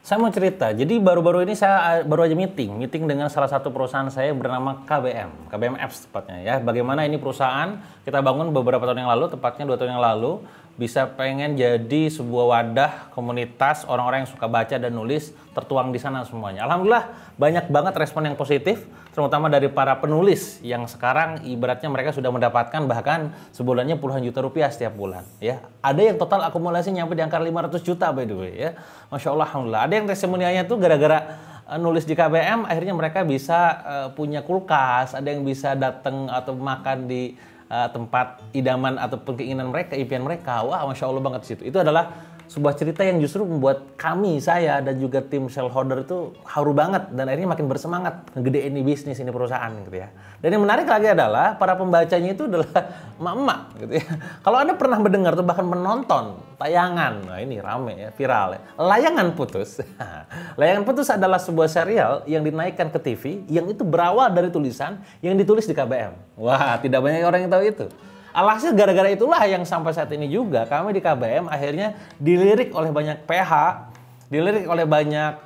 Saya mau cerita, jadi baru-baru ini saya baru aja meeting dengan salah satu perusahaan saya bernama KBM Apps tepatnya ya. Bagaimana ini perusahaan kita bangun beberapa tahun yang lalu, tepatnya 2 tahun yang lalu, bisa pengen jadi sebuah wadah komunitas orang-orang yang suka baca dan nulis tertuang di sana semuanya. Alhamdulillah banyak banget respon yang positif, terutama dari para penulis yang sekarang ibaratnya mereka sudah mendapatkan bahkan sebulannya puluhan juta rupiah setiap bulan ya. Ada yang total akumulasi nyampe di angka 500 juta by the way ya. Masya Allah, alhamdulillah. Ada yang testimonialnya tuh gara-gara nulis di KBM akhirnya mereka bisa punya kulkas, ada yang bisa datang atau makan di tempat idaman ataupun keinginan mereka, impian mereka. Wah, Masya Allah banget di situ. Itu adalah sebuah cerita yang justru membuat saya dan juga tim shareholder itu haru banget dan akhirnya makin bersemangat ngegedein ini bisnis, ini perusahaan gitu ya. Dan yang menarik lagi adalah para pembacanya itu adalah emak-emak gitu ya. Kalau Anda pernah mendengar tuh bahkan menonton tayangan, nah ini rame ya, viral ya, Layangan Putus. Layangan Putus adalah sebuah serial yang dinaikkan ke TV yang itu berawal dari tulisan yang ditulis di KBM. Wah, tidak banyak orang yang tahu itu. Alhasil gara-gara itulah yang sampai saat ini juga kami di KBM akhirnya dilirik oleh banyak PH, dilirik oleh banyak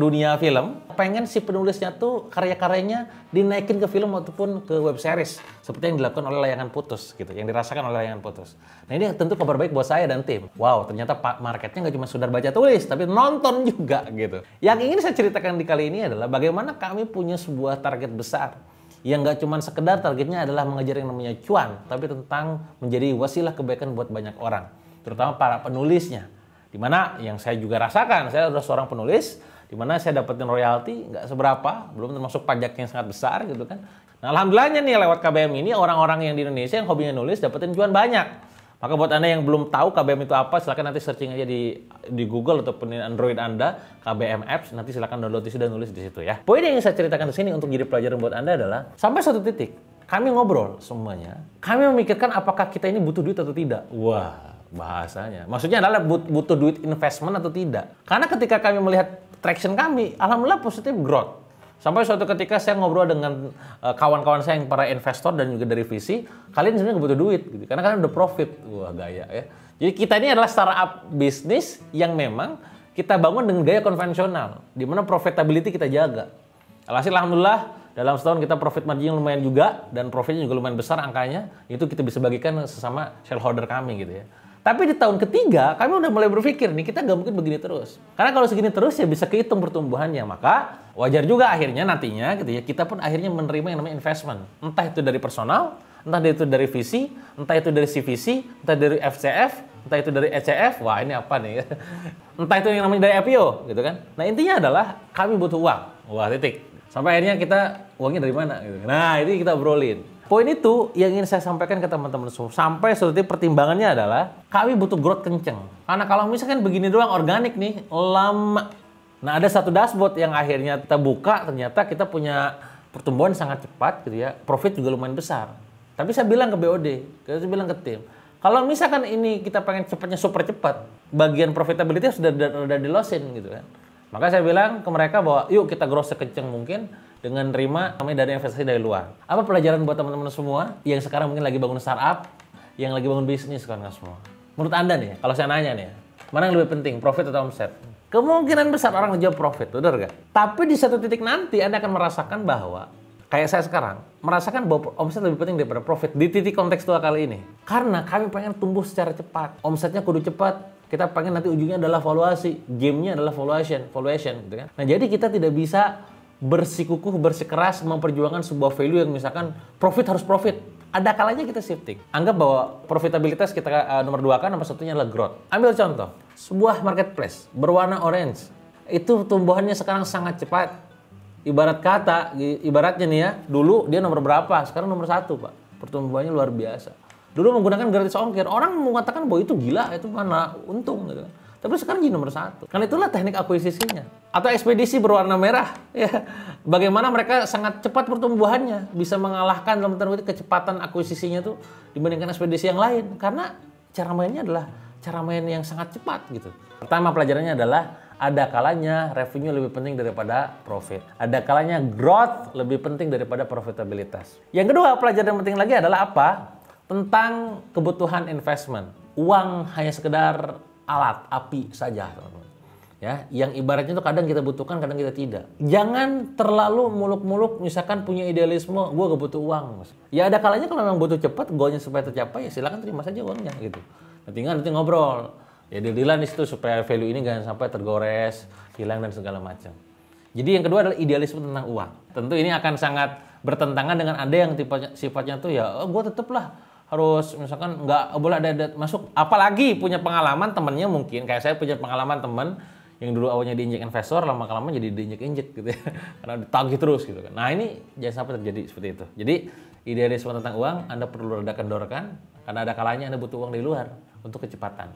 dunia film, pengen si penulisnya tuh karya-karyanya dinaikin ke film ataupun ke web series seperti yang dilakukan oleh Layangan Putus gitu, yang dirasakan oleh Layangan Putus. Nah ini tentu kabar baik buat saya dan tim. Wow, ternyata marketnya nggak cuma sekedar baca tulis, tapi nonton juga gitu. Yang ingin saya ceritakan di kali ini adalah bagaimana kami punya sebuah target besar yang nggak cuma sekedar targetnya adalah mengajar yang namanya cuan, tapi tentang menjadi wasilah kebaikan buat banyak orang, terutama para penulisnya. Dimana yang saya juga rasakan, saya adalah seorang penulis, dimana saya dapetin royalti nggak seberapa, belum termasuk pajak yang sangat besar gitu kan. Nah alhamdulillahnya nih lewat KBM ini orang-orang yang di Indonesia yang hobinya nulis dapetin cuan banyak. Maka buat Anda yang belum tahu KBM itu apa, silakan nanti searching aja di Google ataupun di Android Anda, KBM Apps, nanti silakan download dan nulis di situ ya. Poin yang ingin saya ceritakan di sini untuk jadi pelajaran buat Anda adalah, sampai suatu titik, kami ngobrol semuanya, kami memikirkan apakah kita ini butuh duit atau tidak. Wah, bahasanya. Maksudnya adalah butuh duit investment atau tidak. Karena ketika kami melihat traction kami, alhamdulillah positif growth. Sampai suatu ketika saya ngobrol dengan kawan-kawan saya yang para investor dan juga dari VC, kalian sebenarnya nggak butuh duit, gitu. Karena kalian udah profit. Wah, gaya ya. Jadi kita ini adalah startup bisnis yang memang kita bangun dengan gaya konvensional, di mana profitability kita jaga. Alhasil alhamdulillah dalam setahun kita profit margin lumayan juga dan profitnya juga lumayan besar angkanya. Itu kita bisa bagikan sesama shareholder kami gitu ya. Tapi di tahun ketiga, kami udah mulai berpikir nih, kita nggak mungkin begini terus. Karena kalau segini terus ya bisa kehitung pertumbuhannya. Maka wajar juga akhirnya nantinya gitu ya, kita pun akhirnya menerima yang namanya investment. Entah itu dari personal, entah itu dari VC, entah itu dari CVC, entah dari FCF, entah itu dari ECF. Wah ini apa nih? Entah itu yang namanya dari IPO gitu kan. Nah intinya adalah kami butuh uang. Wah titik. Sampai akhirnya kita uangnya dari mana? Gitu. Nah ini kita obrolin. Poin itu yang ingin saya sampaikan ke teman-teman semua. Sampai seperti pertimbangannya adalah kami butuh growth kenceng. Karena kalau misalkan begini doang organik nih, lama. Nah ada satu dashboard yang akhirnya kita buka, ternyata kita punya pertumbuhan sangat cepat gitu ya. Profit juga lumayan besar. Tapi saya bilang ke BOD, saya bilang ke tim, kalau misalkan ini kita pengen cepatnya super cepat, bagian profitability sudah di-lossin gitu kan. Maka saya bilang ke mereka bahwa yuk kita growth sekenceng mungkin dengan terima namanya dana investasi dari luar. Apa pelajaran buat teman-teman semua yang sekarang mungkin lagi bangun startup, yang lagi bangun bisnis sekarang semua? Menurut Anda nih, kalau saya nanya nih, mana yang lebih penting, profit atau omset? Kemungkinan besar orang menjawab profit, benar nggak? Tapi di satu titik nanti Anda akan merasakan bahwa kayak saya sekarang, merasakan bahwa omset lebih penting daripada profit di titik kontekstual kali ini. Karena kami pengen tumbuh secara cepat, omsetnya kudu cepat. Kita pengen nanti ujungnya adalah valuasi, game-nya adalah valuation gitu kan. Nah jadi kita tidak bisa bersikukuh, bersikeras memperjuangkan sebuah value yang misalkan profit harus profit. Ada kalanya kita shifting. Anggap bahwa profitabilitas kita nomor 2 kan, nomor satunya adalah growth. Ambil contoh, sebuah marketplace berwarna orange. Itu tumbuhannya sekarang sangat cepat. Ibaratnya nih ya, dulu dia nomor berapa, sekarang nomor 1 Pak. Pertumbuhannya luar biasa. Dulu menggunakan gratis ongkir, orang mengatakan bahwa itu gila, itu mana untung gitu. Tapi sekarang jadi nomor 1. Karena itulah teknik akuisisinya. Atau ekspedisi berwarna merah. Ya. Bagaimana mereka sangat cepat pertumbuhannya. Bisa mengalahkan dalam tanda kutip kecepatan akuisisinya tuh dibandingkan ekspedisi yang lain. Karena cara mainnya adalah cara main yang sangat cepat gitu. Pertama pelajarannya adalah ada kalanya revenue lebih penting daripada profit. Ada kalanya growth lebih penting daripada profitabilitas. Yang kedua pelajaran yang penting lagi adalah apa? Tentang kebutuhan investment. Uang hanya sekedar alat, api saja. Ya, yang ibaratnya itu kadang kita butuhkan, kadang kita tidak. Jangan terlalu muluk-muluk, misalkan punya idealisme, gue gak butuh uang. Ya ada kalanya kalau memang butuh cepat, goalnya supaya tercapai, ya silakan terima saja uangnya gitu. Nanti ngobrol. Ya deal-dealan di situ supaya value ini jangan sampai tergores, hilang dan segala macam. Jadi yang kedua adalah idealisme tentang uang. Tentu ini akan sangat bertentangan dengan ada yang sifatnya tuh ya, gue tetaplah harus misalkan nggak boleh ada masuk. Apalagi punya pengalaman temennya mungkin, kayak saya punya pengalaman temen yang dulu awalnya diinjek investor, lama-lama jadi diinjek-injek gitu ya. Karena ditagih terus gitu kan. Nah ini jangan sampai terjadi seperti itu. Jadi idealisme tentang uang Anda perlu redakan-dorkan, karena ada kalanya Anda butuh uang di luar untuk kecepatan.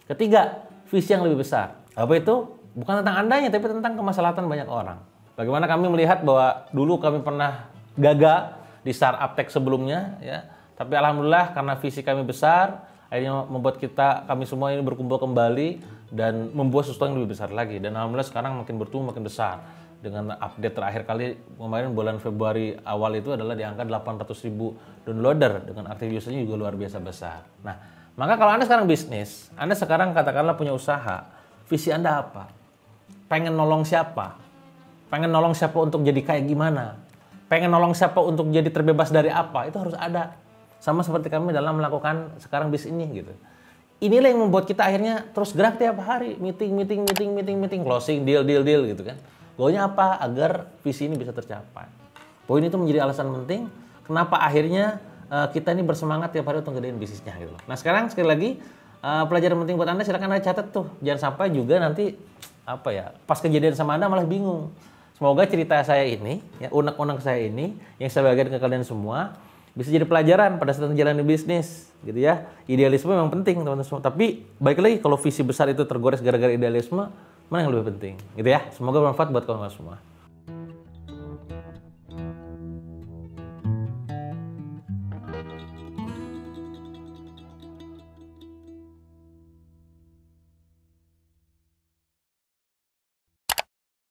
Ketiga, visi yang lebih besar. Apa itu? Bukan tentang Andanya, tapi tentang kemaslahatan banyak orang. Bagaimana kami melihat bahwa dulu kami pernah gagal di startup tech sebelumnya, ya. Tapi alhamdulillah karena visi kami besar, akhirnya membuat kami semua ini berkumpul kembali dan membuat sesuatu yang lebih besar lagi. Dan alhamdulillah sekarang makin bertumbuh, makin besar. Dengan update terakhir kali kemarin bulan Februari awal itu adalah di angka 800.000 downloader dengan aktif usernya juga luar biasa besar. Nah, maka kalau Anda sekarang bisnis, Anda sekarang katakanlah punya usaha, visi Anda apa? Pengen nolong siapa? Pengen nolong siapa untuk jadi kayak gimana? Pengen nolong siapa untuk jadi terbebas dari apa? Itu harus ada. Sama seperti kami dalam melakukan sekarang bisnis ini gitu. Inilah yang membuat kita akhirnya terus gerak tiap hari, meeting, closing, deal gitu kan. Goalnya apa? Agar visi ini bisa tercapai. Poin itu menjadi alasan penting kenapa akhirnya kita ini bersemangat tiap hari untuk ngedein bisnisnya gitu loh. Nah sekarang sekali lagi pelajaran penting buat Anda, silakan Anda catat tuh. Jangan sampai juga nanti pas kejadian sama Anda malah bingung. Semoga cerita saya ini, ya unek-unek saya ini yang saya bagikan ke kalian semua bisa jadi pelajaran pada saat menjalani bisnis, gitu ya. Idealisme memang penting teman-teman semua. Tapi baik lagi kalau visi besar itu tergores gara-gara idealisme, mana yang lebih penting, gitu ya. Semoga bermanfaat buat kawan-kawan semua.